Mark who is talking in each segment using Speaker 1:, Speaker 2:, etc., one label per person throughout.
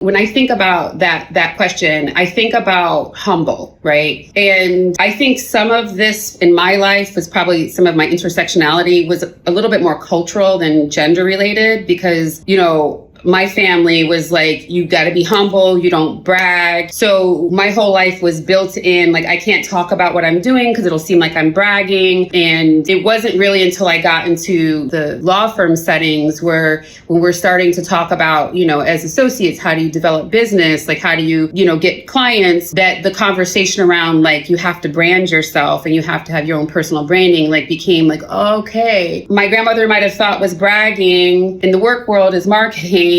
Speaker 1: When I think about that question, I think about humble, right? And I think some of this in my life was probably some of my intersectionality was a little bit more cultural than gender related because, my family was like, you got to be humble. You don't brag. So my whole life was built in, like, I can't talk about what I'm doing because it'll seem like I'm bragging. And it wasn't really until I got into the law firm settings where when we're starting to talk about, as associates, how do you develop business? Like, how do you, get clients, that the conversation around like, you have to brand yourself and you have to have your own personal branding, like became like, okay. My grandmother might have thought was bragging in the work world is marketing.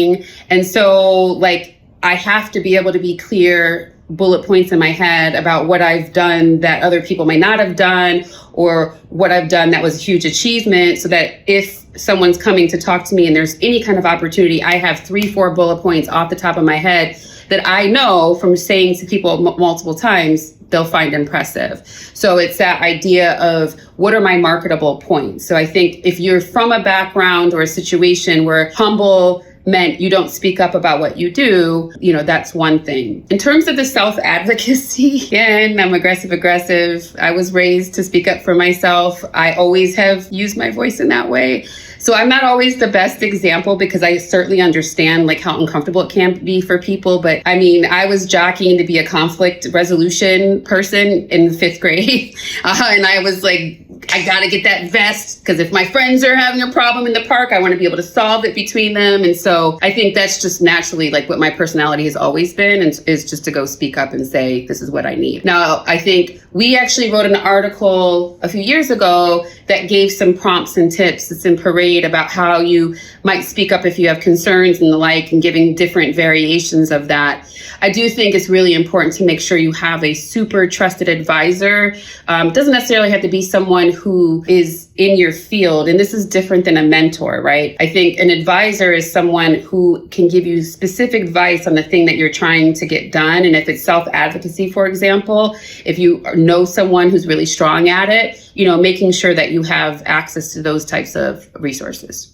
Speaker 1: And so like, I have to be able to be clear bullet points in my head about what I've done that other people may not have done, or what I've done that was a huge achievement, so that if someone's coming to talk to me and there's any kind of opportunity, I have 3-4 bullet points off the top of my head that I know from saying to people multiple times, they'll find impressive. So it's that idea of what are my marketable points? So I think if you're from a background or a situation where humble meant you don't speak up about what you do, that's one thing. In terms of the self-advocacy, again, I'm aggressive. I was raised to speak up for myself. I always have used my voice in that way. So I'm not always the best example because I certainly understand like how uncomfortable it can be for people. But I mean, I was jockeying to be a conflict resolution person in the 5th grade. And I was like, I got to get that vest because if my friends are having a problem in the park, I want to be able to solve it between them. And so I think that's just naturally like what my personality has always been, and is just to go speak up and say, this is what I need. Now, I think we actually wrote an article a few years ago that gave some prompts and tips. It's in Parade about how you might speak up if you have concerns and the like, and giving different variations of that. I do think it's really important to make sure you have a super trusted advisor. It doesn't necessarily have to be someone who is in your field. And this is different than a mentor, right? I think an advisor is someone who can give you specific advice on the thing that you're trying to get done. And if it's self-advocacy, for example, if you know someone who's really strong at it, making sure that you have access to those types of resources.